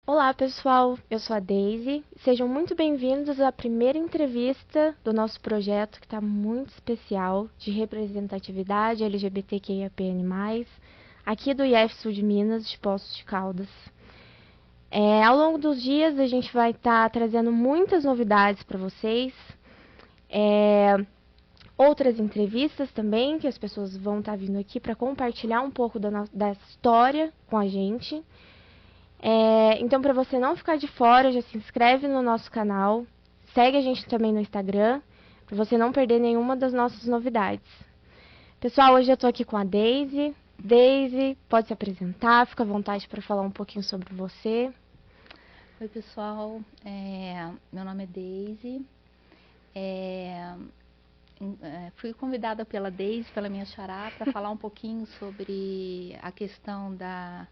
Olá, pessoal. Eu sou a Daisy. Sejam muito bem-vindos à primeira entrevista do nosso projeto, que está muito especial, de representatividade LGBTQIAPN+, aqui do IF Sul de Minas, de Poços de Caldas. Ao longo dos dias, a gente vai estar trazendo muitas novidades para vocês, outras entrevistas também, que as pessoas vão estar vindo aqui para compartilhar um pouco da história com a gente. Então, para você não ficar de fora, já se inscreve no nosso canal, segue a gente também no Instagram, para você não perder nenhuma das nossas novidades. Pessoal, hoje eu estou aqui com a Daisy. Daisy, pode se apresentar, fica à vontade para falar um pouquinho sobre você. Oi, pessoal. Meu nome é Daisy. Fui convidada pela Daisy, pela minha xará, para falar um pouquinho sobre a questão da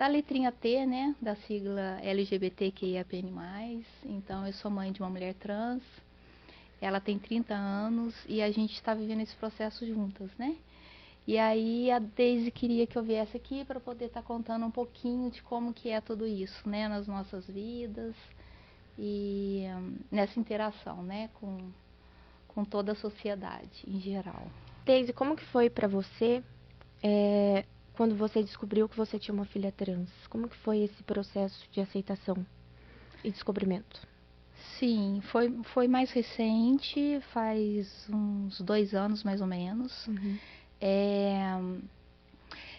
letrinha T, né, da sigla LGBTQIAPN+. Então, eu sou mãe de uma mulher trans, ela tem 30 anos e a gente está vivendo esse processo juntas, né? E aí a Daisy queria que eu viesse aqui para poder estar contando um pouquinho de como que é tudo isso, né, nas nossas vidas e nessa interação, né, com toda a sociedade em geral. Daisy, como que foi para você quando você descobriu que você tinha uma filha trans? Como que foi esse processo de aceitação e descobrimento? Sim, foi mais recente, faz uns 2 anos mais ou menos. Uhum. É,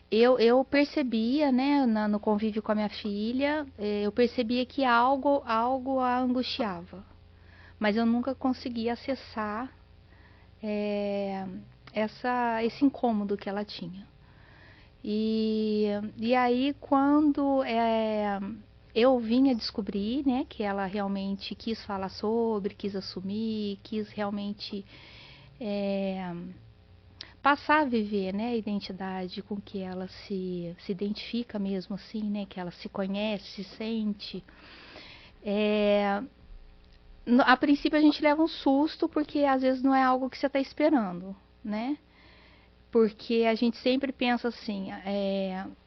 eu percebia, né, no convívio com a minha filha, eu percebia que algo a angustiava, mas eu nunca conseguia acessar é, esse incômodo que ela tinha. E aí, quando eu vim a descobrir, né, que ela realmente quis falar sobre, quis assumir, quis realmente é, passar a viver, né, a identidade com que ela se identifica mesmo assim, né, que ela se conhece, se sente. A princípio a gente leva um susto porque às vezes não é algo que você está esperando, né? Porque a gente sempre pensa assim,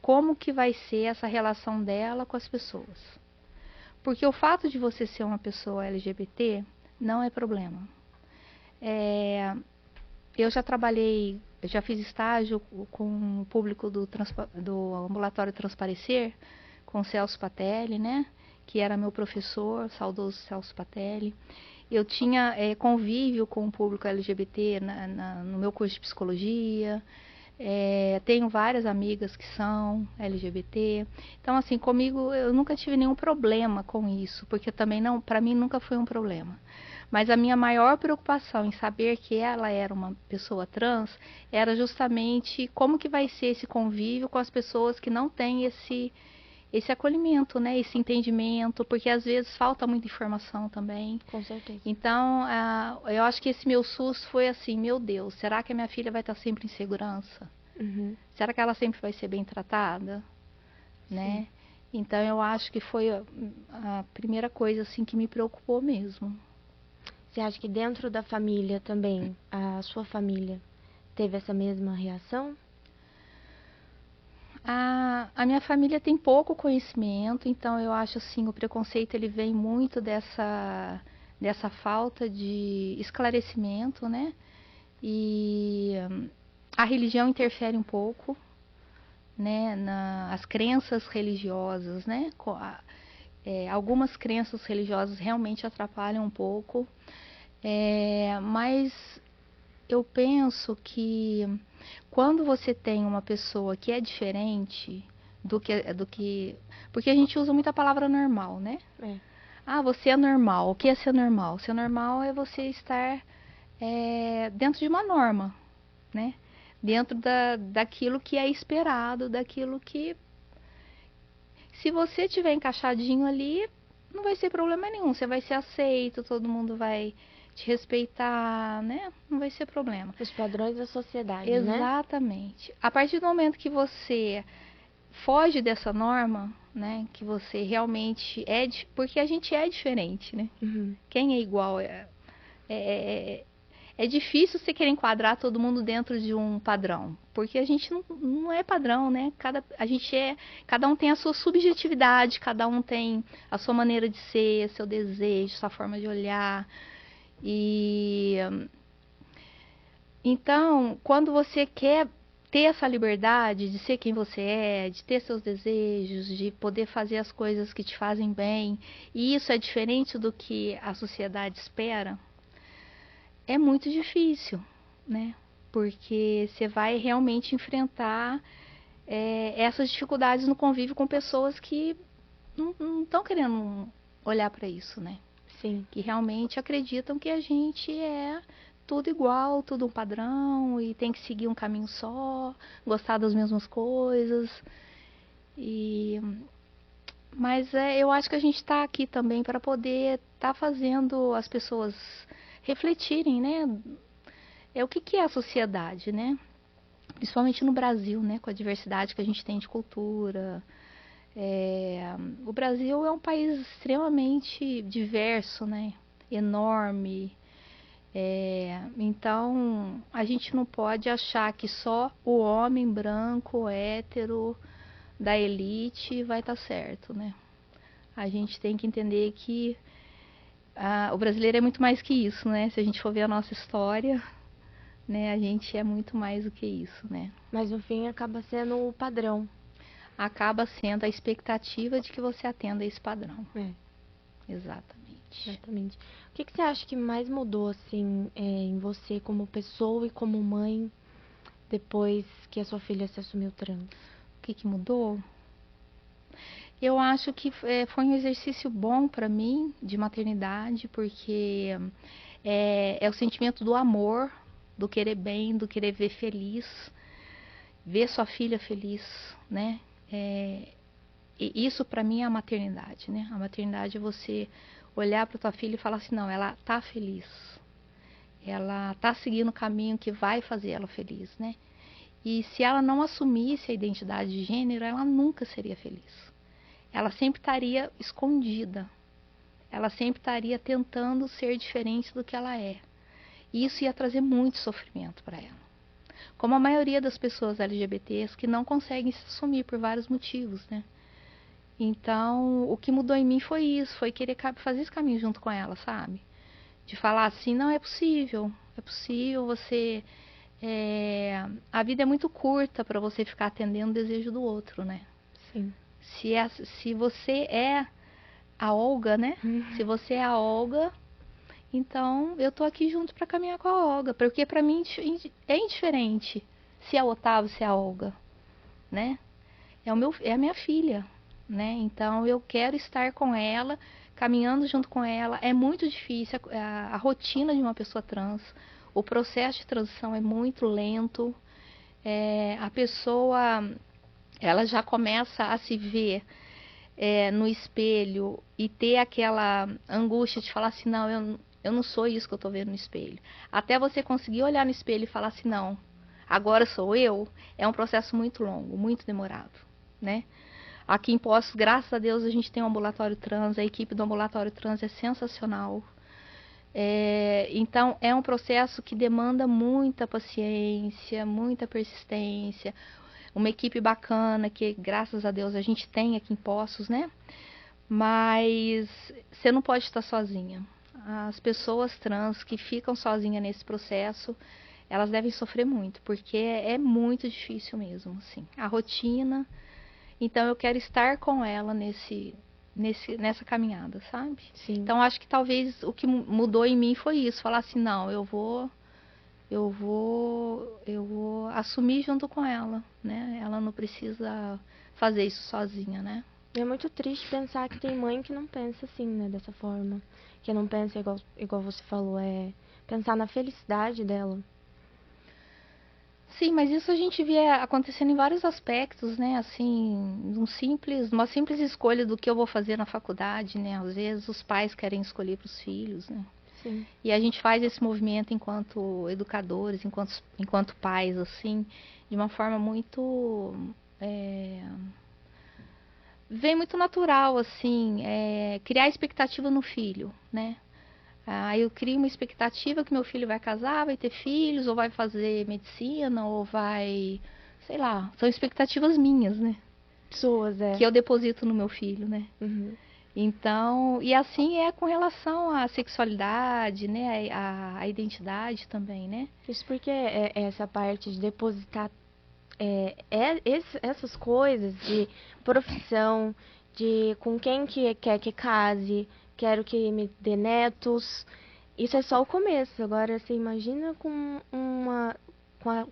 como que vai ser essa relação dela com as pessoas? Porque o fato de você ser uma pessoa LGBT não é problema. Eu já trabalhei, eu já fiz estágio com o público do Ambulatório Transparecer, com o Celso Patelli, né? Que era meu professor, saudoso Celso Patelli. Eu tinha convívio com o público LGBT no meu curso de psicologia. Tenho várias amigas que são LGBT. Então, assim, comigo eu nunca tive nenhum problema com isso, porque também não, para mim nunca foi um problema. Mas a minha maior preocupação em saber que ela era uma pessoa trans era justamente como que vai ser esse convívio com as pessoas que não têm esse acolhimento, né? Esse entendimento, porque às vezes falta muita informação também. Com certeza. Então, eu acho que esse meu susto foi assim, meu Deus, será que a minha filha vai estar sempre em segurança? Uhum. Será que ela sempre vai ser bem tratada? Né? Então, eu acho que foi a primeira coisa assim que me preocupou mesmo. Você acha que dentro da família também, a sua família teve essa mesma reação? A minha família tem pouco conhecimento, então eu acho assim, o preconceito ele vem muito dessa falta de esclarecimento, né? E a religião interfere um pouco, né? As crenças religiosas, né? Algumas crenças religiosas realmente atrapalham um pouco, mas eu penso que quando você tem uma pessoa que é diferente do que, porque a gente usa muito a palavra normal, né? É. Ah, você é normal. O que é ser normal? Ser normal é você estar dentro de uma norma, né? Dentro daquilo que é esperado, daquilo que, se você tiver encaixadinho ali, não vai ser problema nenhum. Você vai ser aceito, todo mundo vai te respeitar, né? Não vai ser problema. Os padrões da sociedade, né? Exatamente. A partir do momento que você foge dessa norma, né? Que você realmente porque a gente é diferente, né? Uhum. Quem é igual é difícil você querer enquadrar todo mundo dentro de um padrão. Porque a gente não é padrão, né? Cada um tem a sua subjetividade, cada um tem a sua maneira de ser, seu desejo, sua forma de olhar. E então, quando você quer ter essa liberdade de ser quem você é, de ter seus desejos, de poder fazer as coisas que te fazem bem, e isso é diferente do que a sociedade espera, é muito difícil, né? Porque você vai realmente enfrentar essas dificuldades no convívio com pessoas que não estão querendo olhar para isso, né? Sim. Que realmente acreditam que a gente é tudo igual, tudo um padrão e tem que seguir um caminho só, gostar das mesmas coisas. Mas eu acho que a gente está aqui também para poder estar fazendo as pessoas refletirem, né? O que é a sociedade, né? Principalmente no Brasil, né? Com a diversidade que a gente tem de cultura. O Brasil é um país extremamente diverso, né? Enorme. Então, a gente não pode achar que só o homem branco, hétero, da elite vai estar certo, né? A gente tem que entender que o brasileiro é muito mais que isso, né? Se a gente for ver a nossa história, né? A gente é muito mais do que isso, né? Mas no fim acaba sendo o padrão. Acaba sendo a expectativa de que você atenda esse padrão. Exatamente. Exatamente. O que você acha que mais mudou, assim, em você como pessoa e como mãe, depois que a sua filha se assumiu trans? O que mudou? Eu acho que foi um exercício bom para mim de maternidade, porque é o sentimento do amor, do querer bem, do querer ver feliz, ver sua filha feliz, né? E isso para mim é a maternidade, né? A maternidade é você olhar para tua filha e falar assim, não, ela tá feliz, ela tá seguindo o caminho que vai fazer ela feliz, né? E se ela não assumisse a identidade de gênero, ela nunca seria feliz. Ela sempre estaria escondida. Ela sempre estaria tentando ser diferente do que ela é. E isso ia trazer muito sofrimento para ela. Como a maioria das pessoas LGBTs que não conseguem se assumir por vários motivos, né? Então, o que mudou em mim foi isso, foi querer fazer esse caminho junto com ela, sabe? De falar assim, não é possível você... a vida é muito curta para você ficar atendendo o desejo do outro, né? Sim. Se você é a Olga, né? Se você é a Olga, então eu tô aqui junto para caminhar com a Olga, porque para mim é indiferente se é o Otávio, se é a Olga, né? É a minha filha, né? Então eu quero estar com ela, caminhando junto com ela. É muito difícil a rotina de uma pessoa trans. O processo de transição é muito lento. A pessoa ela já começa a se ver no espelho e ter aquela angústia de falar assim, não, eu não sou isso que eu estou vendo no espelho. Até você conseguir olhar no espelho e falar assim, não, agora sou eu, é um processo muito longo, muito demorado, né? Aqui em Poços, graças a Deus, a gente tem um ambulatório trans, a equipe do ambulatório trans é sensacional. Então, é um processo que demanda muita paciência, muita persistência, uma equipe bacana que, graças a Deus, a gente tem aqui em Poços, né? Mas você não pode estar sozinha. As pessoas trans que ficam sozinhas nesse processo, elas devem sofrer muito, porque é muito difícil mesmo, assim. A rotina. Então, eu quero estar com ela nessa caminhada, sabe? Sim. Então, acho que talvez o que mudou em mim foi isso. Falar assim, não, eu vou assumir junto com ela, né? Ela não precisa fazer isso sozinha, né? É muito triste pensar que tem mãe que não pensa assim, né? Dessa forma. Que não pensa igual você falou, pensar na felicidade dela. Sim, mas isso a gente vê acontecendo em vários aspectos, né? Assim, uma simples escolha do que eu vou fazer na faculdade, né? Às vezes os pais querem escolher para os filhos, né? Sim. E a gente faz esse movimento enquanto educadores, enquanto pais, assim, de uma forma muito vem muito natural, assim, criar expectativa no filho, né? Aí eu crio uma expectativa que meu filho vai casar, vai ter filhos, ou vai fazer medicina, ou vai, sei lá, são expectativas minhas, né? Pessoas, Que eu deposito no meu filho, né? Uhum. Então, e assim é com relação à sexualidade, né? A identidade também, né? Isso porque essa parte de depositar essas coisas de profissão, de com quem que quer que case, quero que me dê netos, isso é só o começo. Agora você imagina com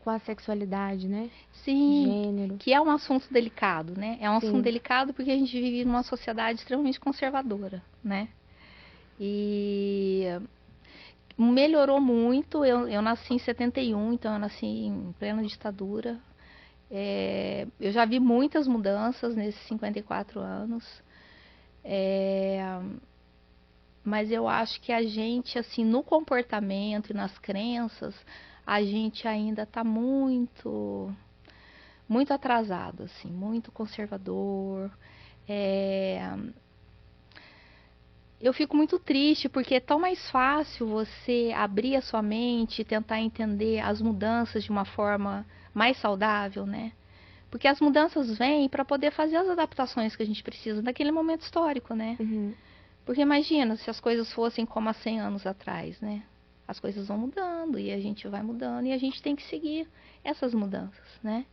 a sexualidade, né? Sim, Gênero. que é um assunto delicado, né? É um assunto Sim. delicado porque a gente vive numa sociedade extremamente conservadora, né? E melhorou muito. Eu nasci em 71, então eu nasci em plena ditadura. Eu já vi muitas mudanças nesses 54 anos. Mas eu acho que a gente, assim, no comportamento e nas crenças, a gente ainda está muito atrasado, assim, muito conservador. Eu fico muito triste porque é tão mais fácil você abrir a sua mente e tentar entender as mudanças de uma forma mais saudável, né? Porque as mudanças vêm para poder fazer as adaptações que a gente precisa naquele momento histórico, né? Uhum. Porque imagina se as coisas fossem como há 100 anos atrás, né? As coisas vão mudando e a gente vai mudando e a gente tem que seguir essas mudanças, né?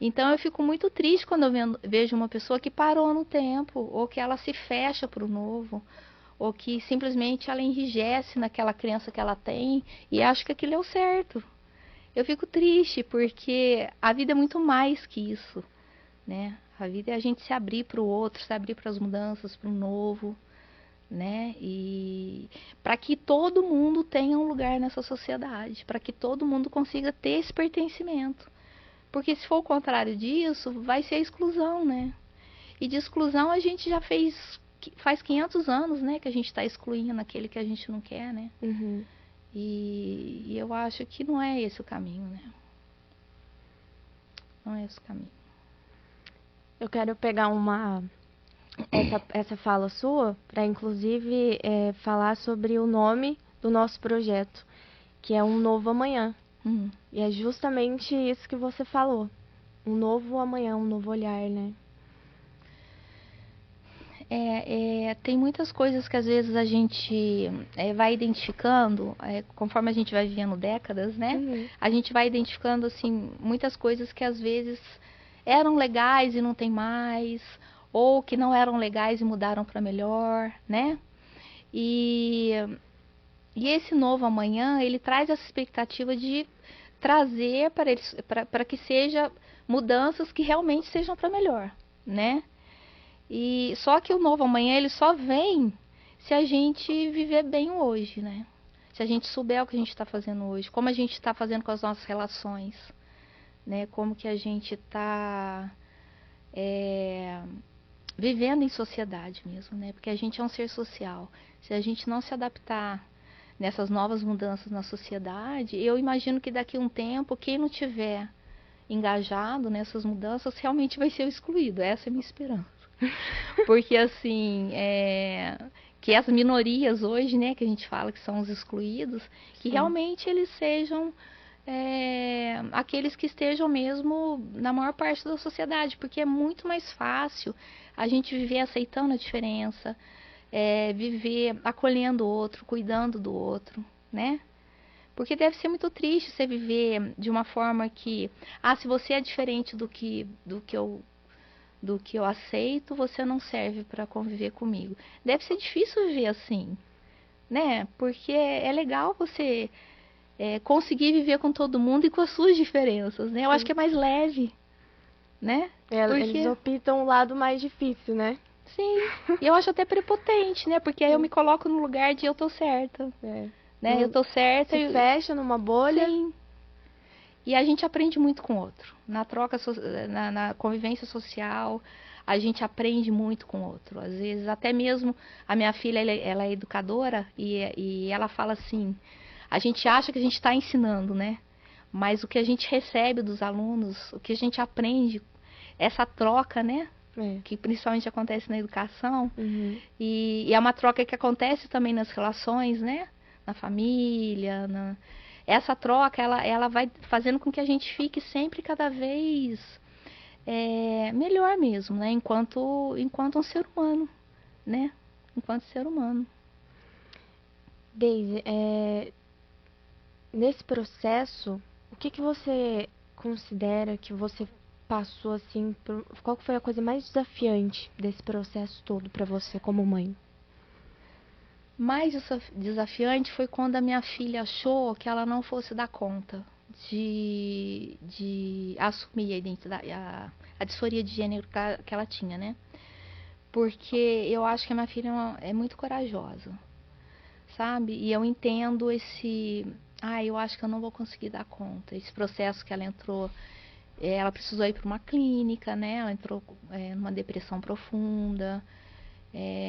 Então eu fico muito triste quando eu vejo uma pessoa que parou no tempo, ou que ela se fecha para o novo, ou que simplesmente ela enrijece naquela crença que ela tem e acha que aquilo é o certo. Eu fico triste porque a vida é muito mais que isso, né? A vida é a gente se abrir para o outro, se abrir para as mudanças, para o novo, né? E para que todo mundo tenha um lugar nessa sociedade, para que todo mundo consiga ter esse pertencimento. Porque se for o contrário disso, vai ser a exclusão, né? E de exclusão a gente já faz 500 anos, né? Que a gente está excluindo aquele que a gente não quer, né? Uhum. E eu acho que não é esse o caminho, né? Não é esse o caminho. Eu quero pegar essa fala sua para inclusive falar sobre o nome do nosso projeto, que é Um Novo Amanhã. E é justamente isso que você falou. Um novo amanhã, um novo olhar, né? Tem muitas coisas que às vezes a gente vai identificando, conforme a gente vai vivendo décadas, né? Uhum. A gente vai identificando, assim, muitas coisas que às vezes eram legais e não tem mais, ou que não eram legais e mudaram para melhor, né? E esse novo amanhã, ele traz essa expectativa de trazer para que seja mudanças que realmente sejam para melhor, né? E só que o novo amanhã ele só vem se a gente viver bem o hoje, né? Se a gente souber o que a gente está fazendo hoje, como a gente está fazendo com as nossas relações, né? Como que a gente está vivendo em sociedade mesmo, né? Porque a gente é um ser social. Se a gente não se adaptar nessas novas mudanças na sociedade, eu imagino que daqui a um tempo, quem não tiver engajado nessas mudanças realmente vai ser o excluído. Essa é a minha esperança. Porque assim, que as minorias hoje, né, que a gente fala que são os excluídos, que Sim. realmente eles sejam aqueles que estejam mesmo na maior parte da sociedade, porque é muito mais fácil a gente viver aceitando a diferença, viver acolhendo o outro, cuidando do outro, né? Porque deve ser muito triste você viver de uma forma que, se você é diferente do que eu aceito, você não serve para conviver comigo. Deve ser difícil viver assim, né? Porque é legal você conseguir viver com todo mundo e com as suas diferenças, né? Eu acho que é mais leve, né? Eles optam o lado mais difícil, né? Sim, e eu acho até prepotente, né? Porque aí eu me coloco no lugar de eu tô certa, né? Eu tô certa Se fecha numa bolha. Sim. E a gente aprende muito com o outro. Na troca, na convivência social, a gente aprende muito com o outro. Às vezes, até mesmo a minha filha, ela é educadora e ela fala assim: a gente acha que a gente está ensinando, né? Mas o que a gente recebe dos alunos, o que a gente aprende, essa troca, né? que principalmente acontece na educação, Uhum. e é uma troca que acontece também nas relações, né? Na família, essa troca, ela vai fazendo com que a gente fique sempre cada vez melhor mesmo, né? Enquanto um ser humano, né? Enquanto ser humano. Deise, nesse processo, o que que você considera que você passou assim, qual que foi a coisa mais desafiante desse processo todo para você como mãe? Mais desafiante foi quando a minha filha achou que ela não fosse dar conta de assumir a identidade, a disforia de gênero que ela tinha, né? Porque eu acho que a minha filha é muito corajosa, sabe? E eu entendo eu acho que eu não vou conseguir dar conta. Esse processo que ela entrou, ela precisou ir para uma clínica, né? Ela entrou numa depressão profunda.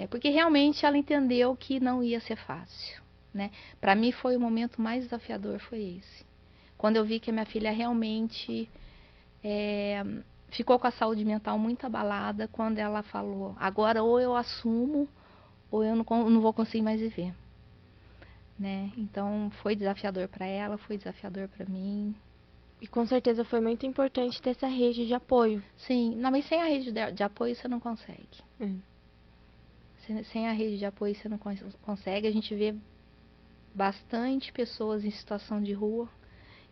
Porque realmente ela entendeu que não ia ser fácil, né? Para mim foi o momento mais desafiador, foi esse. Quando eu vi que a minha filha realmente ficou com a saúde mental muito abalada, quando ela falou, agora ou eu assumo ou eu não vou conseguir mais viver, né? Então foi desafiador para ela, foi desafiador para mim. E com certeza foi muito importante ter essa rede de apoio. Sim, não, mas sem a rede de apoio você não consegue. Sem a rede de apoio você não consegue. A gente vê bastante pessoas em situação de rua,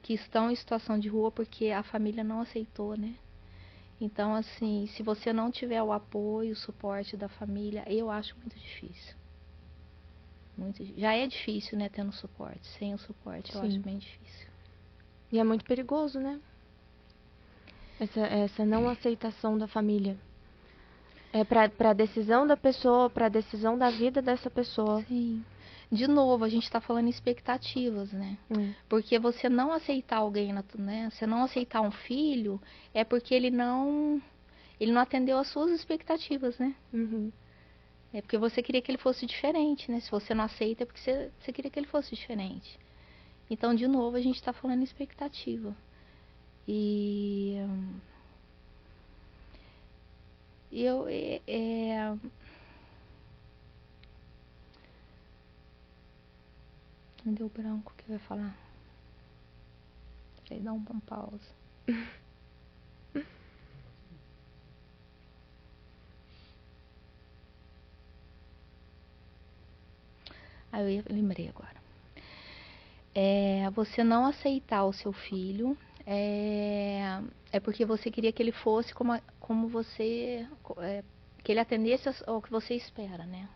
que estão em situação de rua porque a família não aceitou, né? Então, assim, se você não tiver o apoio, o suporte da família, eu acho muito difícil. Já é difícil, né, tendo suporte. Sem o suporte, eu acho bem difícil. E é muito perigoso, né? Essa não aceitação da família. É pra decisão da pessoa, pra decisão da vida dessa pessoa. Sim. De novo, a gente está falando em expectativas, né? Porque você não aceitar alguém, né? Você não aceitar um filho é porque ele não atendeu às suas expectativas, né? Uhum. É porque você queria que ele fosse diferente, né? Se você não aceita é porque você queria que ele fosse diferente. Então, de novo, a gente está falando em expectativa. Me deu branco, o que eu ia falar? Peraí, dá uma pausa. Eu lembrei agora. Você não aceitar o seu filho é porque você queria que ele fosse como você, que ele atendesse ao que você espera, né?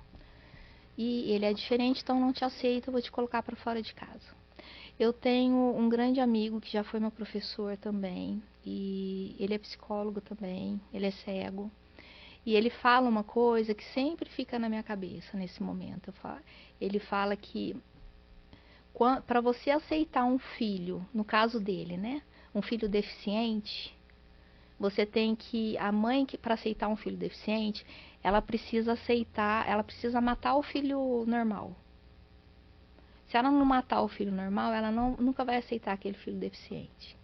E ele é diferente, então não te aceita, eu vou te colocar para fora de casa. Eu tenho um grande amigo que já foi meu professor também, e ele é psicólogo também, ele é cego. E ele fala uma coisa que sempre fica na minha cabeça nesse momento. Ele fala que para você aceitar um filho, no caso dele, né? Um filho deficiente, você tem que, a mãe que para aceitar um filho deficiente, ela precisa matar o filho normal. Se ela não matar o filho normal, ela nunca vai aceitar aquele filho deficiente.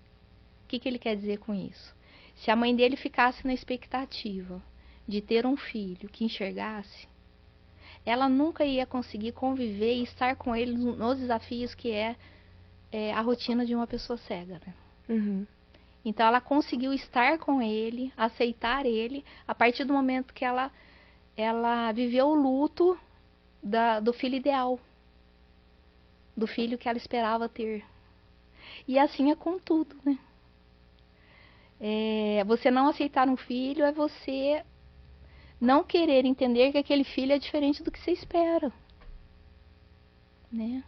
O que ele quer dizer com isso? Se a mãe dele ficasse na expectativa de ter um filho que enxergasse, ela nunca ia conseguir conviver e estar com ele nos desafios que é a rotina de uma pessoa cega, né? Uhum. Então ela conseguiu estar com ele, aceitar ele, a partir do momento que ela viveu o luto do filho ideal, do filho que ela esperava ter. E assim é com tudo, né? Você não aceitar um filho é você não querer entender que aquele filho é diferente do que você espera, né?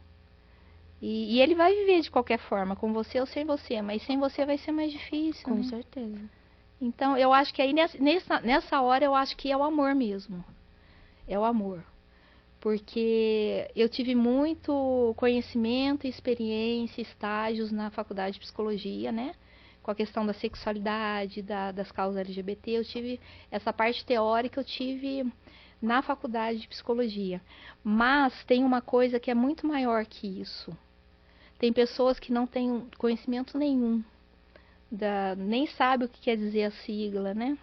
E ele vai viver de qualquer forma, com você ou sem você, mas sem você vai ser mais difícil, Com né? certeza. Então, eu acho que aí nessa hora eu acho que é o amor mesmo. É o amor. Porque eu tive muito conhecimento, experiência, estágios na faculdade de psicologia, né? Com a questão da sexualidade, das causas LGBT. Eu tive essa parte teórica, eu tive na faculdade de psicologia. Mas tem uma coisa que é muito maior que isso. Tem pessoas que não têm conhecimento nenhum, nem sabe o que quer dizer a sigla, né?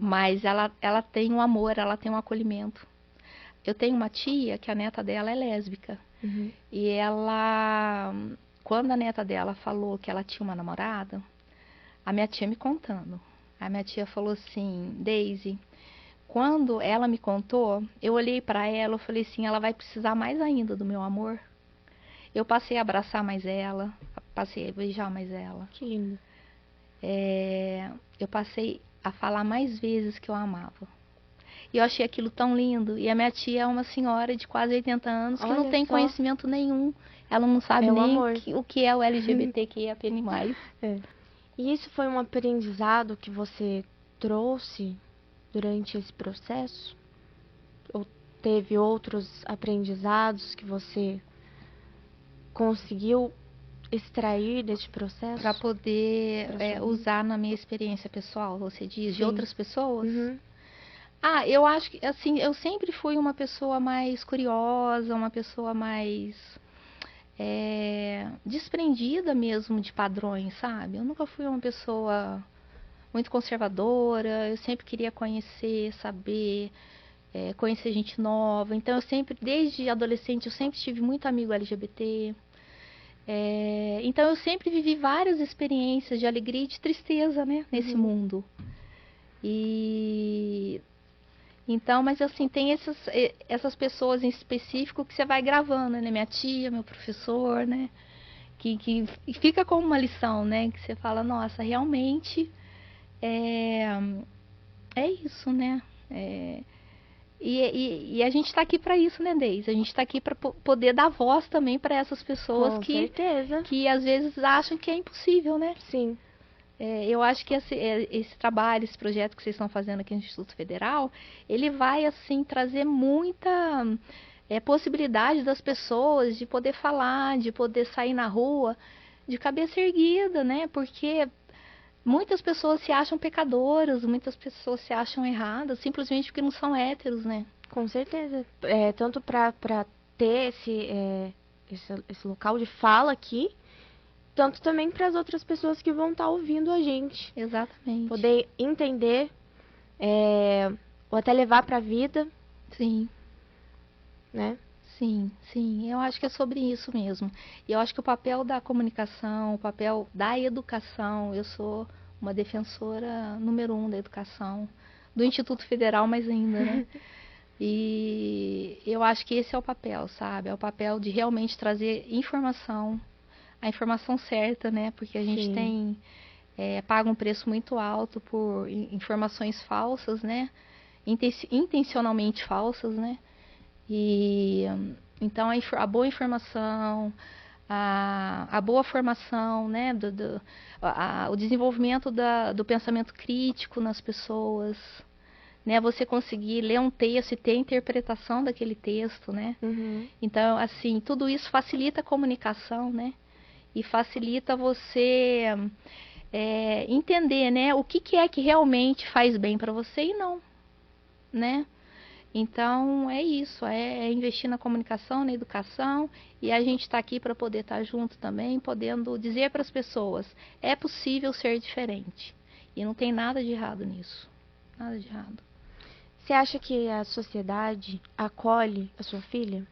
Mas ela tem um amor, ela tem um acolhimento. Eu tenho uma tia que a neta dela é lésbica. Uhum. E ela, quando a neta dela falou que ela tinha uma namorada, a minha tia me contando. A minha tia falou assim, Daisy, quando ela me contou, eu olhei para ela e falei assim, ela vai precisar mais ainda do meu amor. Eu passei a abraçar mais ela, passei a beijar mais ela. Que lindo. Eu passei a falar mais vezes que eu amava. E eu achei aquilo tão lindo. E a minha tia é uma senhora de quase 80 anos que Olha não tem só. conhecimento nenhum. Ela não sabe É o nem amor. o que é o LGBTQIAP+. É. E isso foi um aprendizado que você trouxe durante esse processo? Ou teve outros aprendizados que você conseguiu extrair deste processo? Para poder Pra sua vida? usar na minha experiência pessoal, você diz, de Sim. outras pessoas? Uhum. Eu acho que, assim, eu sempre fui uma pessoa mais curiosa, uma pessoa mais desprendida mesmo de padrões, sabe? Eu nunca fui uma pessoa muito conservadora, eu sempre queria conhecer, saber, conhecer gente nova. Então, eu sempre, desde adolescente, eu sempre tive muito amigo LGBT. Então, eu sempre vivi várias experiências de alegria e de tristeza, né? Nesse mundo. E então, mas assim, tem essas pessoas em específico que você vai gravando, né? Minha tia, meu professor, né? Que fica como uma lição, né? Que você fala, nossa, realmente é isso, né? E a gente está aqui para isso, né, Deise? A gente está aqui para poder dar voz também para essas pessoas Com certeza. que às vezes acham que é impossível, né? Sim. Eu acho que esse trabalho, esse projeto que vocês estão fazendo aqui no Instituto Federal, ele vai, assim, trazer muita possibilidade das pessoas de poder falar, de poder sair na rua de cabeça erguida, né? Porque muitas pessoas se acham pecadoras, muitas pessoas se acham erradas, simplesmente porque não são héteros, né? Com certeza. Tanto para ter esse local de fala aqui, tanto também para as outras pessoas que vão estar ouvindo a gente. Exatamente. Poder entender, ou até levar para a vida, Sim. né? Sim, sim, eu acho que é sobre isso mesmo. E eu acho que o papel da comunicação, o papel da educação, eu sou uma defensora número 1 da educação, do Instituto Federal mais ainda, né? E eu acho que esse é o papel, sabe? É o papel de realmente trazer informação, a informação certa, né? Porque a gente Sim. paga um preço muito alto por informações falsas, né? Intencionalmente falsas, né? E então a boa informação, a boa formação, né, o desenvolvimento do pensamento crítico nas pessoas, né, você conseguir ler um texto e ter a interpretação daquele texto, né? Uhum. Então, assim, tudo isso facilita a comunicação, né? E facilita você entender, né, o que é que realmente faz bem para você e não, né? Então é isso, é investir na comunicação, na educação, e a gente está aqui para poder estar junto também, podendo dizer para as pessoas, é possível ser diferente. E não tem nada de errado nisso. Nada de errado. Você acha que a sociedade acolhe a sua filha?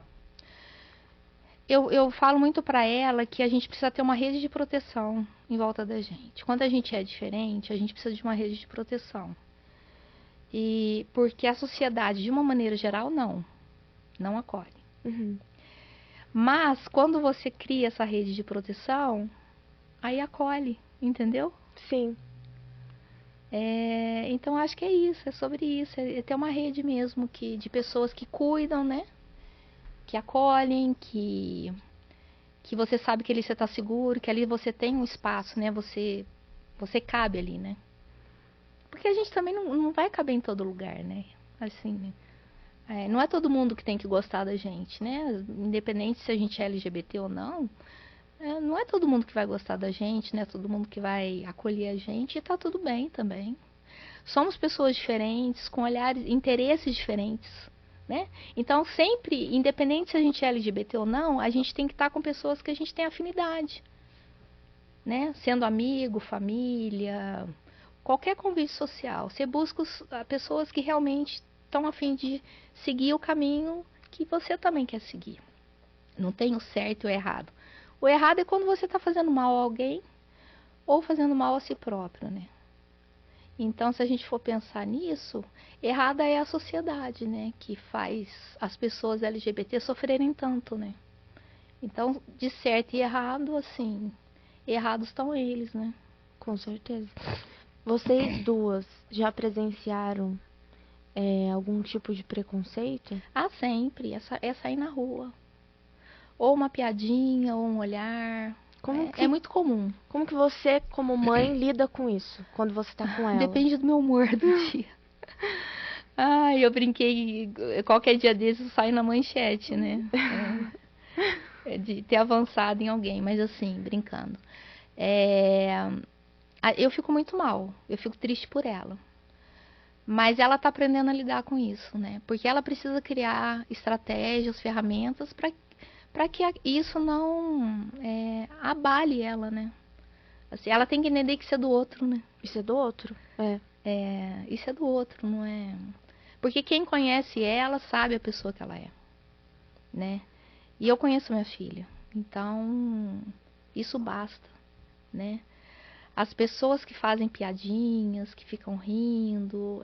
Eu falo muito para ela que a gente precisa ter uma rede de proteção em volta da gente. Quando a gente é diferente, a gente precisa de uma rede de proteção. E porque a sociedade, de uma maneira geral, não acolhe. Uhum. Mas quando você cria essa rede de proteção, aí acolhe, entendeu? Sim. Então acho que é isso, é sobre isso, é ter uma rede mesmo de pessoas que cuidam, né? Que acolhem, que você sabe que ali você está seguro, que ali você tem um espaço, né? Você cabe ali, né? Porque a gente também não vai caber em todo lugar, né? Assim, não é todo mundo que tem que gostar da gente, né? Independente se a gente é LGBT ou não, não é todo mundo que vai gostar da gente, né? Todo mundo que vai acolher a gente, e tá tudo bem também. Somos pessoas diferentes, com olhares, interesses diferentes, né? Então, sempre, independente se a gente é LGBT ou não, a gente tem que estar com pessoas que a gente tem afinidade, né? Sendo amigo, família, qualquer convite social, você busca pessoas que realmente estão a fim de seguir o caminho que você também quer seguir. Não tem o certo e o errado. O errado é quando você está fazendo mal a alguém ou fazendo mal a si próprio, né? Então, se a gente for pensar nisso, errada é a sociedade, né? Que faz as pessoas LGBT sofrerem tanto, né? Então, de certo e errado, assim, errados estão eles, né? Com certeza. Vocês duas já presenciaram algum tipo de preconceito? Ah, sempre. É sair na rua. Ou uma piadinha, ou um olhar. É muito comum. Como que você, como mãe, lida com isso, quando você tá com ela? Depende do meu humor do dia. Ai, eu brinquei, qualquer dia desses eu saio na manchete, né? De ter avançado em alguém, mas assim, brincando. Eu fico muito mal, eu fico triste por ela. Mas ela tá aprendendo a lidar com isso, né? Porque ela precisa criar estratégias, ferramentas para que isso não abale ela, né? Assim, ela tem que entender que isso é do outro, né? Isso é do outro? Isso é do outro, não é? Porque quem conhece ela sabe a pessoa que ela é, né? E eu conheço minha filha, então isso basta, né? As pessoas que fazem piadinhas, que ficam rindo,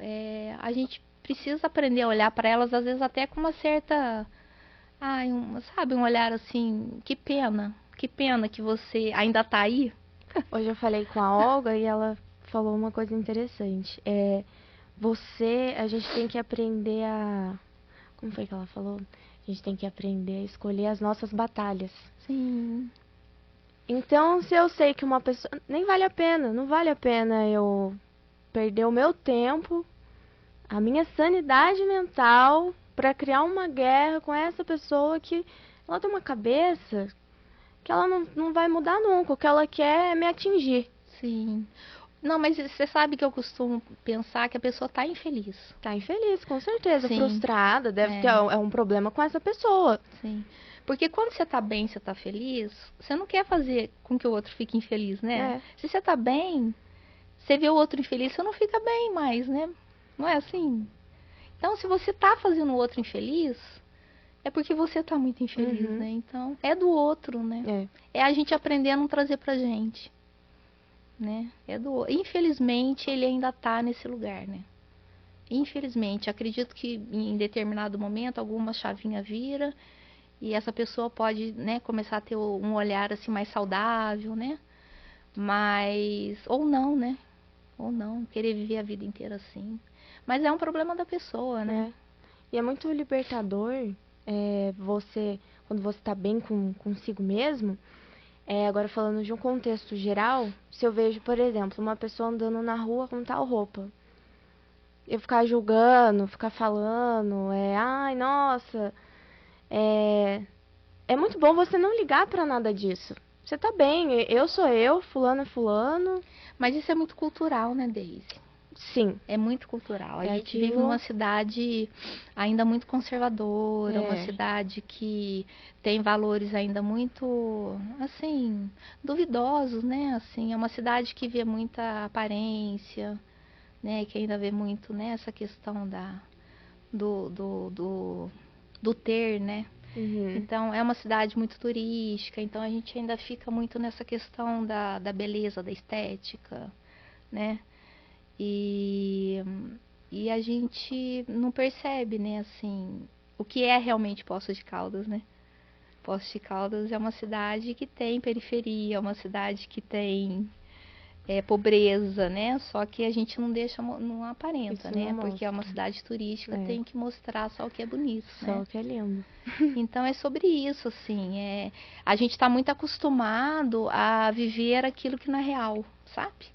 a gente precisa aprender a olhar para elas, às vezes até com uma certa, sabe, um olhar assim, que pena que você ainda tá aí. Hoje eu falei com a Olga e ela falou uma coisa interessante. A gente tem que aprender a... Como foi que ela falou? A gente tem que aprender a escolher as nossas batalhas. Sim. Então, se eu sei que uma pessoa... Nem vale a pena, não vale a pena eu perder o meu tempo, a minha sanidade mental, pra criar uma guerra com essa pessoa que ela tem uma cabeça que ela não vai mudar nunca. O que ela quer é me atingir. Sim. Não, mas você sabe que eu costumo pensar que a pessoa tá infeliz. Tá infeliz, com certeza, Sim. frustrada, deve ter um problema com essa pessoa. Sim. Porque quando você tá bem, você tá feliz, você não quer fazer com que o outro fique infeliz, né? Se você tá bem, você vê o outro infeliz, você não fica bem mais, né? Não é assim? Então, se você tá fazendo o outro infeliz, é porque você tá muito infeliz, né? Então, é do outro, né? É a gente aprender a não trazer pra gente, né? Infelizmente, ele ainda tá nesse lugar, né? Infelizmente, acredito que em determinado momento alguma chavinha vira e essa pessoa pode, né, começar a ter um olhar assim mais saudável, né? Mas ou não, né? Ou não, querer viver a vida inteira assim. Mas é um problema da pessoa, né? E é muito libertador você, quando você tá bem consigo mesmo. Agora falando de um contexto geral, se eu vejo, por exemplo, uma pessoa andando na rua com tal roupa, eu ficar julgando, ficar falando, ai, nossa, é muito bom você não ligar pra nada disso. Você tá bem, eu sou eu, fulano é fulano. Mas isso é muito cultural, né, Daisy? Sim. É muito cultural. A gente vive numa cidade ainda muito conservadora, uma cidade que tem valores ainda muito, assim, duvidosos, né? Assim, é uma cidade que vê muita aparência, né? Que ainda vê muito, né? Essa questão do ter, né? Então, é uma cidade muito turística, então a gente ainda fica muito nessa questão da beleza, da estética, né? E a gente não percebe, né, assim, o que é realmente Poços de Caldas, né? Poços de Caldas é uma cidade que tem periferia, é uma cidade que tem pobreza, né? Só que a gente não deixa, não aparenta, isso, né? Porque é uma cidade turística, tem que mostrar só o que é bonito, só né? o que é lindo. Então é sobre isso, assim, a gente está muito acostumado a viver aquilo que não é real, sabe?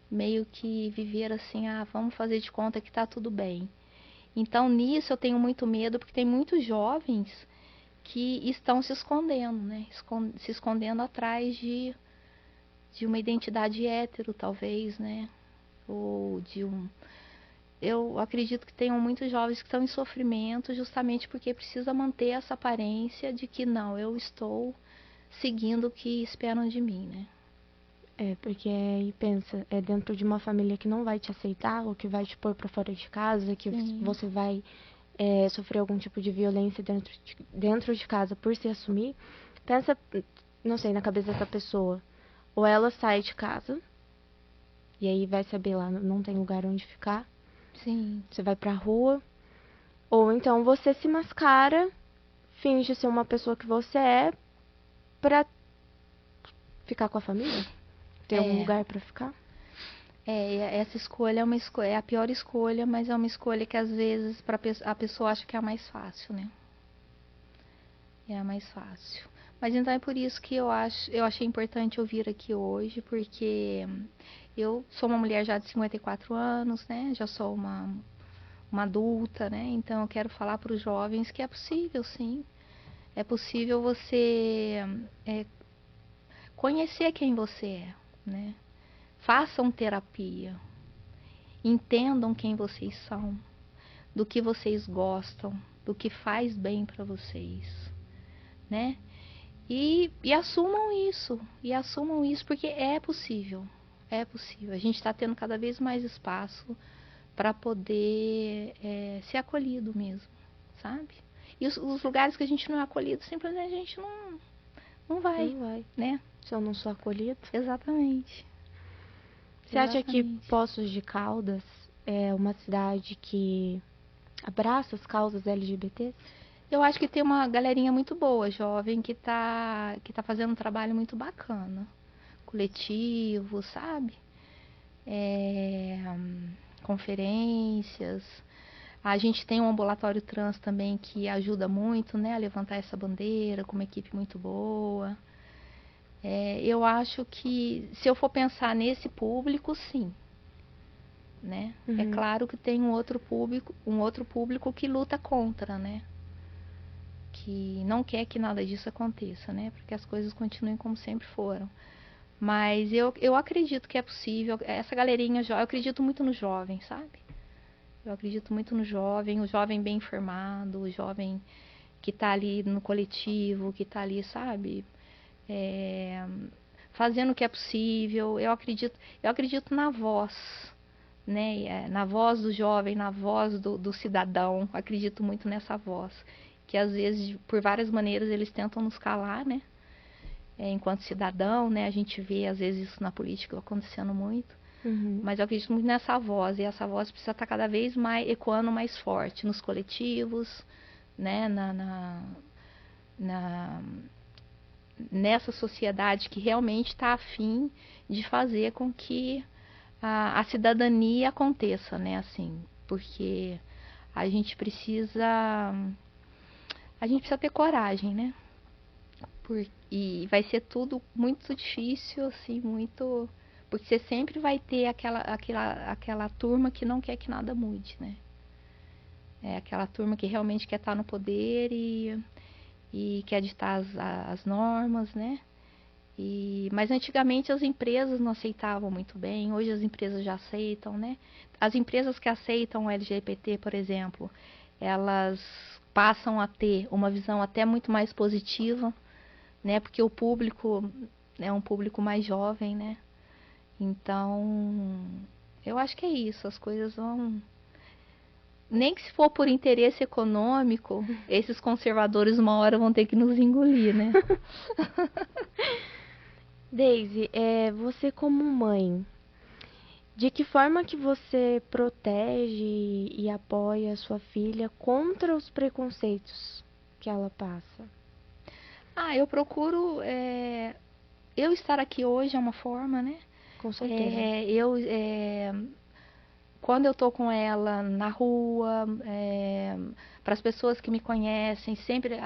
Meio que viver assim, vamos fazer de conta que tá tudo bem. Então nisso eu tenho muito medo, porque tem muitos jovens que estão se escondendo, né? Se escondendo atrás de uma identidade hétero, talvez, né? Ou eu acredito que tenham muitos jovens que estão em sofrimento justamente porque precisa manter essa aparência de que não, eu estou seguindo o que esperam de mim, né? Porque aí pensa, é dentro de uma família que não vai te aceitar, ou que vai te pôr pra fora de casa, que Sim. você vai sofrer algum tipo de violência dentro de casa por se assumir. Pensa, não sei, na cabeça dessa pessoa. Ou ela sai de casa, e aí vai saber lá, não tem lugar onde ficar. Sim. Você vai pra rua. Ou então você se mascara, finge ser uma pessoa que você é, pra ficar com a família. Ter um lugar pra ficar. Essa escolha é uma escolha, é a pior escolha, mas é uma escolha que às vezes a pessoa acha que é a mais fácil, né? É a mais fácil. Mas então é por isso que eu achei importante eu vir aqui hoje, porque eu sou uma mulher já de 54 anos, né? Já sou uma adulta, né? Então eu quero falar para os jovens que é possível, sim. É possível você conhecer quem você é, né? Façam terapia. Entendam quem vocês são, do que vocês gostam, do que faz bem para vocês, né? E assumam isso, porque é possível, é possível. A gente está tendo cada vez mais espaço para poder ser acolhido mesmo, sabe? E os lugares que a gente não é acolhido, simplesmente a gente não vai, Não vai. né? Se eu não sou acolhido. Exatamente. Você acha que Poços de Caldas é uma cidade que abraça as causas LGBTs? Eu acho que tem uma galerinha muito boa, jovem, que tá fazendo um trabalho muito bacana. Coletivo, sabe? Conferências. A gente tem um ambulatório trans também que ajuda muito, né, a levantar essa bandeira, com uma equipe muito boa. Eu acho que, se eu for pensar nesse público, sim. Né? É claro que tem um outro público que luta contra, né? Que não quer que nada disso aconteça, né? Porque as coisas continuem como sempre foram. Mas eu acredito que é possível. Essa galerinha, eu acredito muito no jovem, sabe? Eu acredito muito no jovem, o jovem bem informado, o jovem que tá ali no coletivo, que tá ali, sabe? Fazendo o que é possível. Eu acredito na voz, né? Na voz do jovem, na voz do cidadão. Acredito muito nessa voz. Que às vezes, por várias maneiras, eles tentam nos calar, né? Enquanto cidadão, né? A gente vê, às vezes, isso na política acontecendo muito. Mas eu acredito muito nessa voz. E essa voz precisa estar cada vez mais ecoando mais forte nos coletivos, né? Nessa sociedade que realmente está afim de fazer com que a cidadania aconteça, né? Assim, porque a gente precisa ter coragem, né? E vai ser tudo muito difícil, assim, muito. Porque você sempre vai ter aquela turma que não quer que nada mude, né? É aquela turma que realmente quer estar no poder e quer ditar as normas, né? Mas antigamente as empresas não aceitavam muito bem, hoje as empresas já aceitam, né? As empresas que aceitam o LGBT, por exemplo, elas passam a ter uma visão até muito mais positiva, né? Porque o público é um público mais jovem, né? Então, eu acho que é isso, as coisas vão. Nem que se for por interesse econômico, esses conservadores uma hora vão ter que nos engolir, né? Daisy, você como mãe, de que forma que você protege e apoia a sua filha contra os preconceitos que ela passa? Eu procuro. Eu estar aqui hoje é uma forma, né? Com certeza. Quando eu tô com ela na rua, para as pessoas que me conhecem, sempre.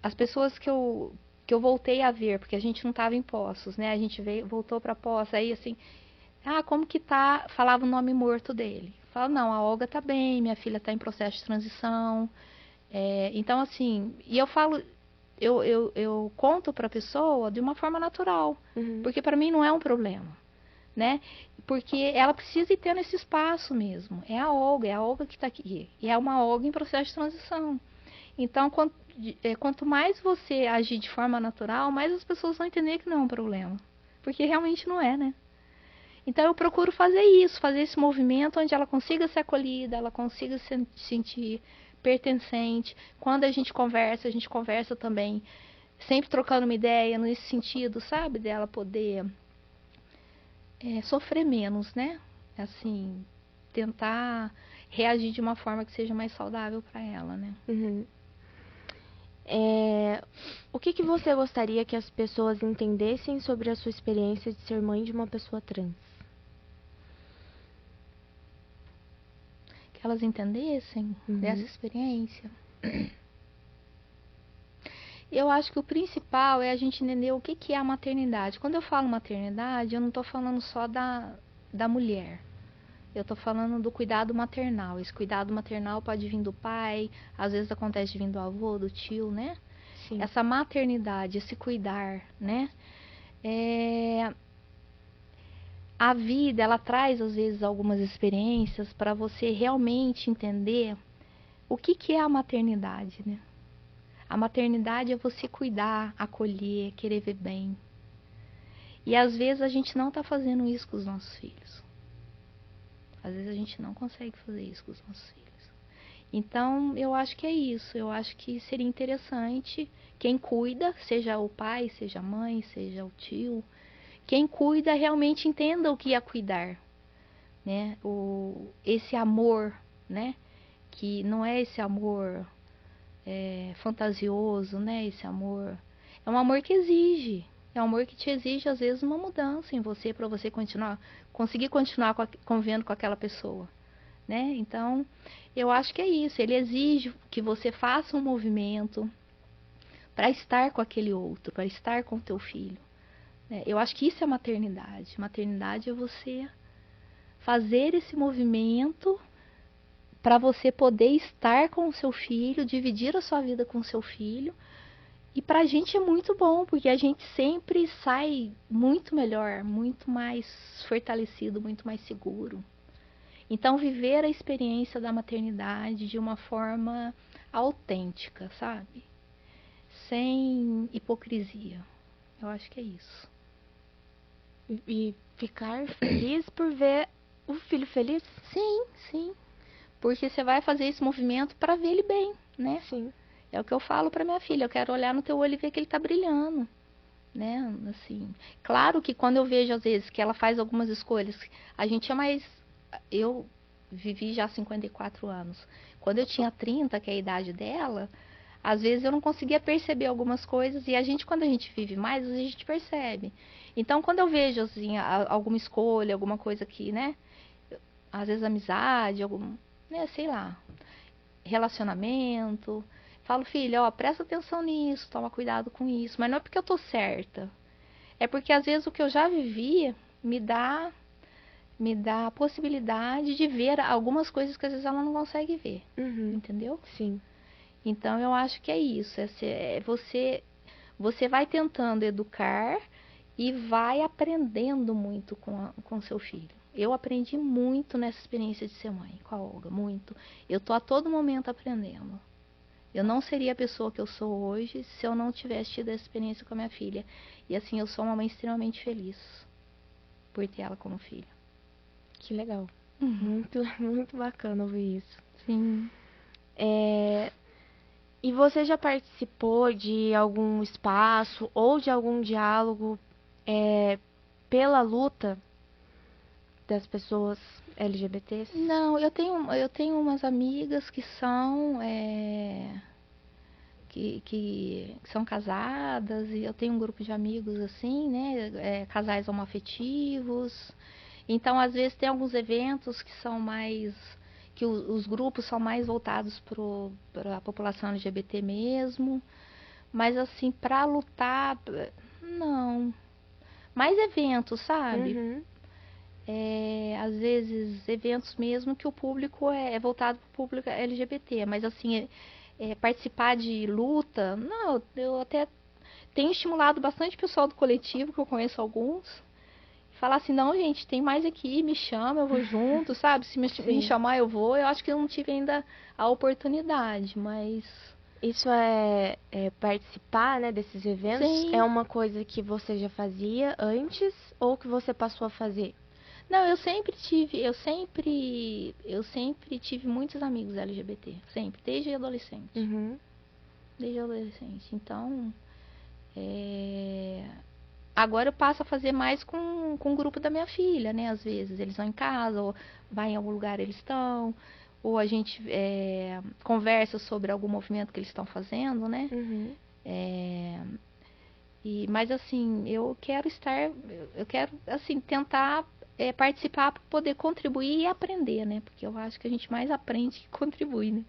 As pessoas que eu voltei a ver, porque a gente não estava em Poços, né? A gente voltou para Poços, aí assim, como que tá? Falava o nome morto dele. Fala, não, a Olga tá bem, minha filha tá em processo de transição. Então, assim, e eu falo, eu conto para a pessoa de uma forma natural, porque para mim não é um problema, né? Porque ela precisa ir tendo esse espaço mesmo. É a Olga que está aqui. E é uma Olga em processo de transição. Então, quanto mais você agir de forma natural, mais as pessoas vão entender que não é um problema. Porque realmente não é, né? Então, eu procuro fazer isso, fazer esse movimento onde ela consiga ser acolhida, ela consiga se sentir pertencente. Quando a gente conversa também, sempre trocando uma ideia nesse sentido, sabe? Dela poder sofrer menos, né? Assim, tentar reagir de uma forma que seja mais saudável para ela, né? Uhum. O que você gostaria que as pessoas entendessem sobre a sua experiência de ser mãe de uma pessoa trans? Que elas entendessem dessa experiência. Eu acho que o principal é a gente entender o que é a maternidade. Quando eu falo maternidade, eu não estou falando só da mulher. Eu estou falando do cuidado maternal. Esse cuidado maternal pode vir do pai, às vezes acontece de vir do avô, do tio, né? Sim. Essa maternidade, esse cuidar, né? A vida, ela traz às vezes algumas experiências para você realmente entender o que é a maternidade, né? A maternidade é você cuidar, acolher, querer ver bem. E às vezes a gente não está fazendo isso com os nossos filhos. Às vezes a gente não consegue fazer isso com os nossos filhos. Então, eu acho que é isso. Eu acho que seria interessante quem cuida, seja o pai, seja a mãe, seja o tio, quem cuida realmente entenda o que é cuidar, né? Esse amor, né? Que não é esse amor fantasioso, né? Esse amor é um amor que exige. É um amor que te exige, às vezes, uma mudança em você para você conseguir continuar convivendo com aquela pessoa, né? Então, eu acho que é isso. Ele exige que você faça um movimento para estar com aquele outro, para estar com o teu filho. Eu acho que isso é maternidade. Maternidade é você fazer esse movimento para você poder estar com o seu filho, dividir a sua vida com o seu filho. E pra gente é muito bom, porque a gente sempre sai muito melhor, muito mais fortalecido, muito mais seguro. Então, viver a experiência da maternidade de uma forma autêntica, sabe? Sem hipocrisia. Eu acho que é isso. E ficar feliz por ver o filho feliz? Sim, sim. Porque você vai fazer esse movimento para ver ele bem, né? Sim. É o que eu falo para minha filha. Eu quero olhar no teu olho e ver que ele tá brilhando, né? Assim, claro que quando eu vejo às vezes que ela faz algumas escolhas, a gente é mais... Eu vivi já 54 anos. Quando eu tinha 30, que é a idade dela, às vezes eu não conseguia perceber algumas coisas e quando a gente vive mais, a gente percebe. Então, quando eu vejo assim, alguma escolha, alguma coisa que, né? Às vezes amizade, né, sei lá, relacionamento, falo, filha, ó, presta atenção nisso, toma cuidado com isso. Mas não é porque eu tô certa. É porque às vezes o que eu já vivi me dá a possibilidade de ver algumas coisas que às vezes ela não consegue ver. Entendeu? Sim. Então eu acho que é isso. Você vai tentando educar e vai aprendendo muito com seu filho. Eu aprendi muito nessa experiência de ser mãe com a Olga, muito. Eu tô a todo momento aprendendo. Eu não seria a pessoa que eu sou hoje se eu não tivesse tido essa experiência com a minha filha. E assim, eu sou uma mãe extremamente feliz por ter ela como filha. Que legal. Muito, muito bacana ouvir isso. Sim. E você já participou de algum espaço ou de algum diálogo pela luta das pessoas LGBTs? Não, eu tenho umas amigas que são que são casadas, e eu tenho um grupo de amigos assim, né, casais homoafetivos. Então, às vezes tem alguns eventos que são mais que os grupos são mais voltados para a população LGBT mesmo, mas assim, para lutar, não. Mais eventos, sabe? Às vezes eventos mesmo que o público é voltado para o público LGBT, mas assim, participar de luta, não, eu até tenho estimulado bastante pessoal do coletivo, que eu conheço alguns, falar assim, não, gente, tem mais aqui, me chama, eu vou junto, sabe? Se me chamar, eu vou. Eu acho que eu não tive ainda a oportunidade, mas Isso é participar, né, desses eventos? Sim. É uma coisa que você já fazia antes ou que você passou a fazer? Não, eu sempre tive muitos amigos LGBT, sempre, desde adolescente. Uhum. Desde adolescente. Então, agora eu passo a fazer mais com o grupo da minha filha, né? Às vezes eles vão em casa, ou vai em algum lugar eles estão, ou a gente conversa sobre algum movimento que eles estão fazendo, né? Uhum. Mas assim, eu quero assim tentar participar para poder contribuir e aprender, né? Porque eu acho que a gente mais aprende que contribui, né?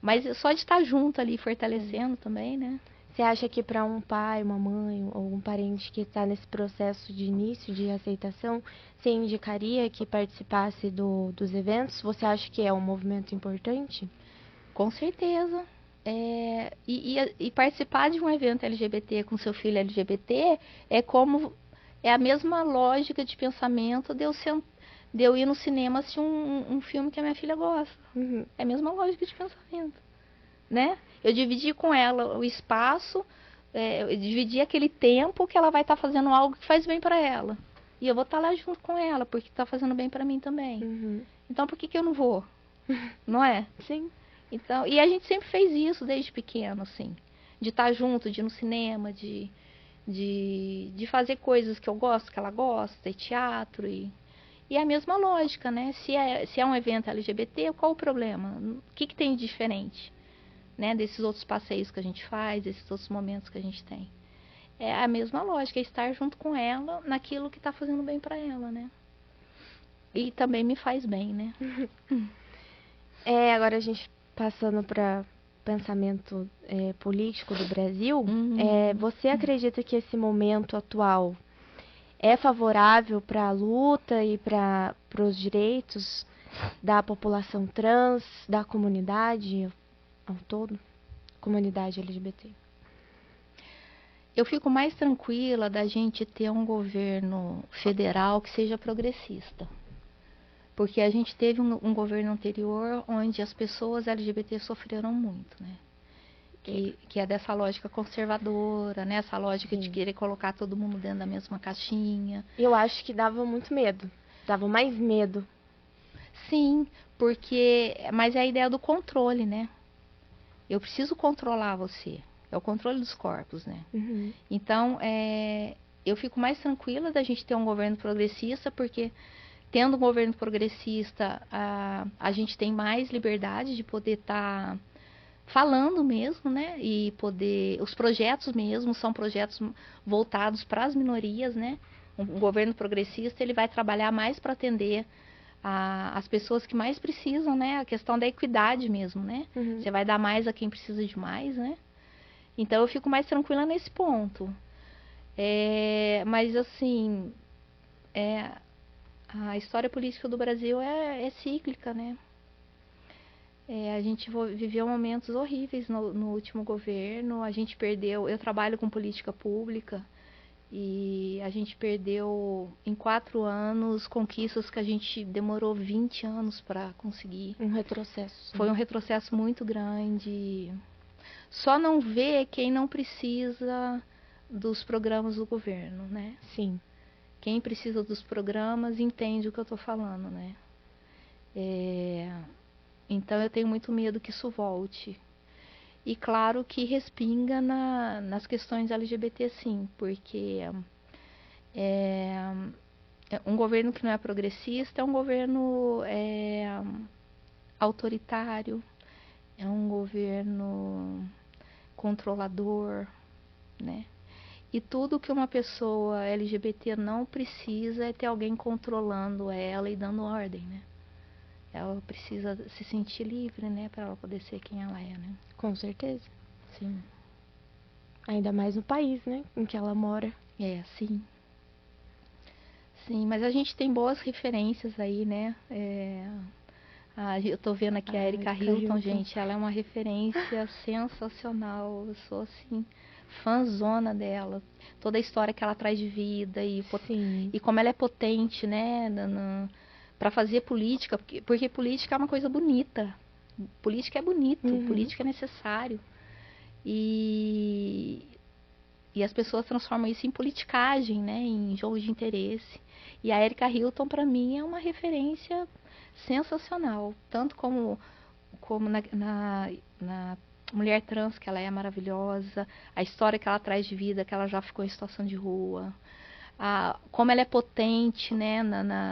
Mas só de estar junto ali, fortalecendo também, né? Você acha que para um pai, uma mãe ou um parente que está nesse processo de início de aceitação, você indicaria que participasse dos eventos? Você acha que é um movimento importante? Com certeza. E participar de um evento LGBT com seu filho LGBT é a mesma lógica de pensamento de eu ir no cinema assistir um filme que a minha filha gosta. Uhum. É a mesma lógica de pensamento, né? Eu dividi com ela o espaço, eu dividi aquele tempo que ela vai estar fazendo algo que faz bem para ela. E eu vou estar lá junto com ela, porque está fazendo bem para mim também. Uhum. Então por que eu não vou? Não é? Sim. Então, e a gente sempre fez isso desde pequeno, assim. De estar junto, de ir no cinema, de fazer coisas que eu gosto, que ela gosta, e teatro. E é a mesma lógica, né? Se é um evento LGBT, qual o problema? O que tem de diferente? Né? Desses outros passeios que a gente faz, desses outros momentos que a gente tem. É a mesma lógica, é estar junto com ela naquilo que está fazendo bem para ela, né? E também me faz bem, né? Agora a gente passando para pensamento político do Brasil, você acredita que esse momento atual é favorável para a luta e para os direitos da população trans, da comunidade ao todo, comunidade LGBT? Eu fico mais tranquila da gente ter um governo federal que seja progressista. Porque a gente teve um governo anterior onde as pessoas LGBT sofreram muito, né? Que é dessa lógica conservadora, né? Essa lógica de querer colocar todo mundo dentro da mesma caixinha. Eu acho que dava muito medo. Dava mais medo. Sim, mas é a ideia do controle, né? Eu preciso controlar você. É o controle dos corpos, né? Uhum. Então, eu fico mais tranquila da gente ter um governo progressista, porque tendo um governo progressista, a gente tem mais liberdade de poder estar falando mesmo, né? E poder. Os projetos mesmo são projetos voltados para as minorias, né? Um governo progressista ele vai trabalhar mais para atender as pessoas que mais precisam, né? A questão da equidade mesmo, né? Uhum. Você vai dar mais a quem precisa de mais, né? Então eu fico mais tranquila nesse ponto. Mas assim, a história política do Brasil é cíclica, né? A gente viveu momentos horríveis no último governo. A gente perdeu. Eu trabalho com política pública e a gente perdeu em 4 anos conquistas que a gente demorou 20 anos para conseguir. Um retrocesso. Foi um retrocesso muito grande. Só não vê quem não precisa dos programas do governo, né? Sim. Quem precisa dos programas entende o que eu estou falando, né? Então eu tenho muito medo que isso volte. E claro que respinga nas questões LGBT, sim, porque um governo que não é progressista é um governo autoritário, é um governo controlador, né? E tudo que uma pessoa LGBT não precisa é ter alguém controlando ela e dando ordem, né? Ela precisa se sentir livre, né? Para ela poder ser quem ela é, né? Com certeza. Sim. Ainda mais no país, né? Em que ela mora. Sim. Sim, mas a gente tem boas referências aí, né? Eu tô vendo aqui a Erika Hilton, gente. Ela é uma referência sensacional. Eu sou, assim, fãzona dela. Toda a história que ela traz de vida e como ela é potente, né? Para fazer política, porque política é uma coisa bonita. Política é bonito, política é necessário. E as pessoas transformam isso em politicagem, né? Em jogo de interesse. E a Erika Hilton, para mim, é uma referência sensacional. Tanto como na mulher trans, que ela é maravilhosa. A história que ela traz de vida, que ela já ficou em situação de rua. Como ela é potente, né,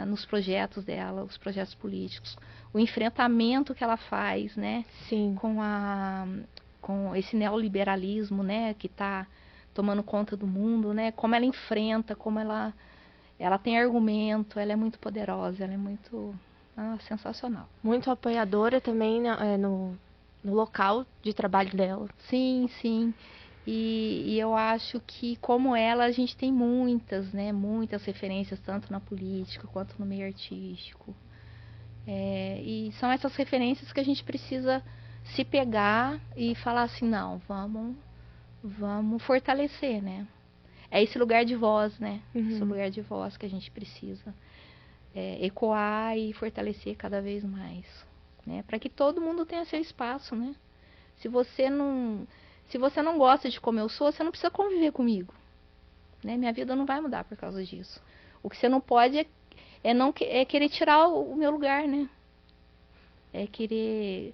nos projetos dela, os projetos políticos, o enfrentamento que ela faz, né, Sim. com esse neoliberalismo, né, que está tomando conta do mundo, né, como ela enfrenta, como ela tem argumento, ela é muito poderosa, ela é muito sensacional. Muito apoiadora também, né, no local de trabalho dela. Sim, sim. E eu acho que, como ela, a gente tem muitas, né? Muitas referências, tanto na política quanto no meio artístico. E são essas referências que a gente precisa se pegar e falar assim, não, vamos fortalecer, né? É esse lugar de voz, né? Esse lugar de voz que a gente precisa ecoar e fortalecer cada vez mais, né? Para que todo mundo tenha seu espaço, né? Se você não gosta de como eu sou, você não precisa conviver comigo, né? Minha vida não vai mudar por causa disso. O que você não pode é querer tirar o meu lugar, né? É querer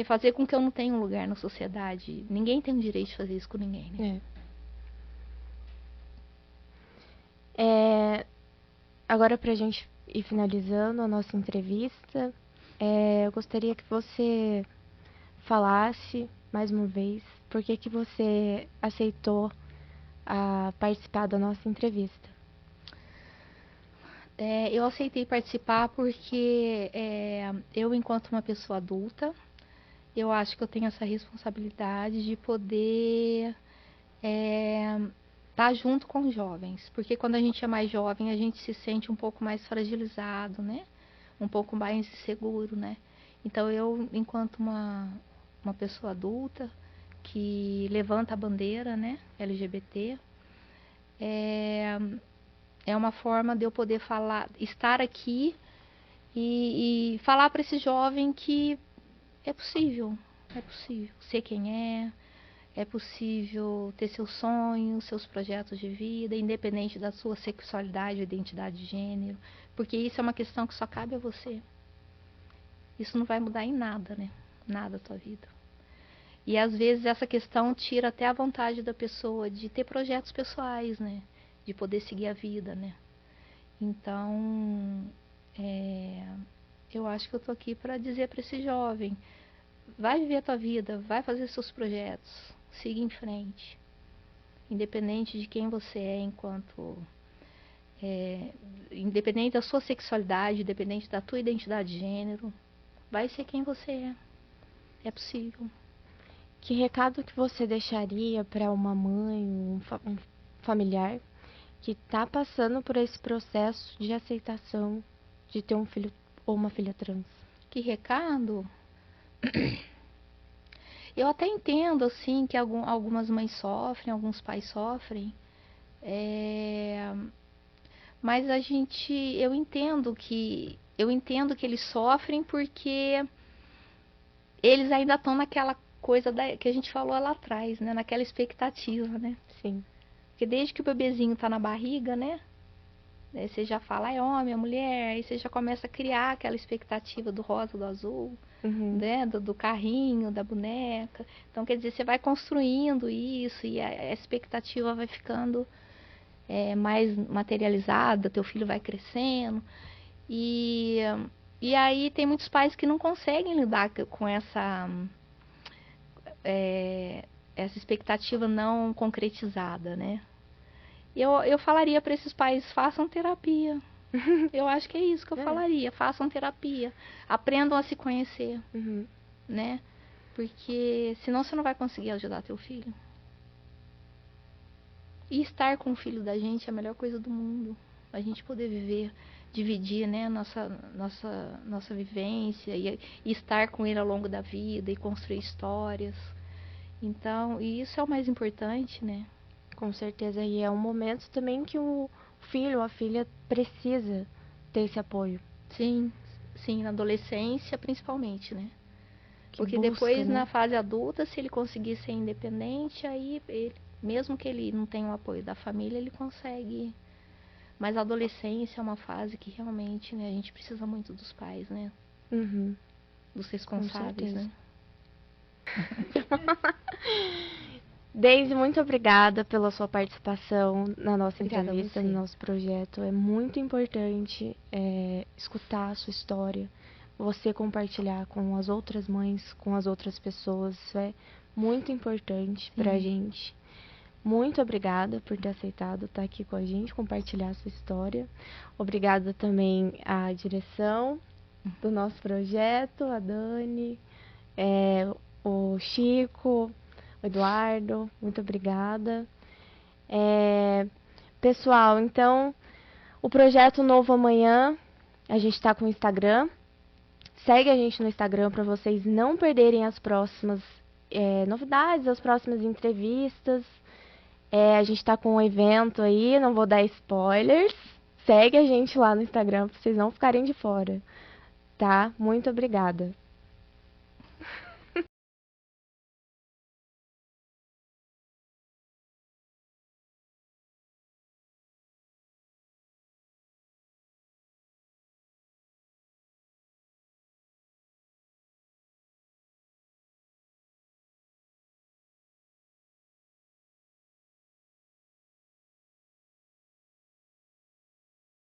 fazer com que eu não tenha um lugar na sociedade. Ninguém tem o direito de fazer isso com ninguém, né? Agora, pra gente ir finalizando a nossa entrevista, eu gostaria que você falasse mais uma vez por que você aceitou participar da nossa entrevista. Eu aceitei participar porque eu, enquanto uma pessoa adulta, eu acho que eu tenho essa responsabilidade de poder estar junto com os jovens. Porque quando a gente é mais jovem, a gente se sente um pouco mais fragilizado, né? Um pouco mais inseguro, né? Então eu, enquanto uma pessoa adulta que levanta a bandeira, né, LGBT, é uma forma de eu poder estar aqui e falar para esse jovem que é possível ser quem é possível ter seus sonhos, seus projetos de vida, independente da sua sexualidade ou identidade de gênero, porque isso é uma questão que só cabe a você. Isso não vai mudar em nada, né? Nada da tua vida. E às vezes essa questão tira até a vontade da pessoa de ter projetos pessoais, né? De poder seguir a vida, né? Então, eu acho que eu tô aqui para dizer para esse jovem: vai viver a tua vida, vai fazer seus projetos, siga em frente. Independente de quem você independente da sua sexualidade, independente da tua identidade de gênero, vai ser quem você é. É possível. Que recado que você deixaria para uma mãe, um familiar que está passando por esse processo de aceitação de ter um filho ou uma filha trans? Que recado? Eu até entendo, assim, que algumas mães sofrem, alguns pais sofrem, mas eu entendo que eles sofrem porque eles ainda estão naquela coisa que a gente falou lá atrás, né? Naquela expectativa, né? Sim. Porque desde que o bebezinho tá na barriga, né? Aí você já fala, é homem, é mulher, aí você já começa a criar aquela expectativa do rosa, do azul, né? Do carrinho, da boneca. Então, quer dizer, você vai construindo isso e a expectativa vai ficando mais materializada, teu filho vai crescendo. E aí tem muitos pais que não conseguem lidar com essa expectativa não concretizada, né? Eu falaria para esses pais: façam terapia. Eu acho que é isso que eu falaria: façam terapia, aprendam a se conhecer, né? Porque senão você não vai conseguir ajudar teu filho. E estar com o filho da gente é a melhor coisa do mundo. A gente poder viver, dividir, né, nossa vivência e estar com ele ao longo da vida e construir histórias. Então, e isso é o mais importante, né? Com certeza, e é um momento também que o filho ou a filha precisa ter esse apoio. Sim, sim, na adolescência principalmente, né? Porque busca, depois, né? na fase adulta, se ele conseguir ser independente, aí, mesmo que ele não tenha o apoio da família, ele consegue. Mas a adolescência é uma fase que realmente, né, a gente precisa muito dos pais, né? Uhum, Dos com responsáveis, certeza. né? Deise, muito obrigada pela sua participação na nossa Obrigada a entrevista, você. no nosso projeto. É muito importante escutar a sua história, você compartilhar com as outras mães, com as outras pessoas. Isso é muito importante pra Sim. gente. Muito obrigada por ter aceitado estar aqui com a gente, compartilhar a sua história. Obrigada também à direção do nosso projeto, a Dani, o Chico, o Eduardo, muito obrigada. Pessoal, então, o projeto Novo Amanhã, a gente está com o Instagram. Segue a gente no Instagram para vocês não perderem as próximas novidades, as próximas entrevistas. A gente está com um evento aí, não vou dar spoilers. Segue a gente lá no Instagram para vocês não ficarem de fora, tá? Muito obrigada.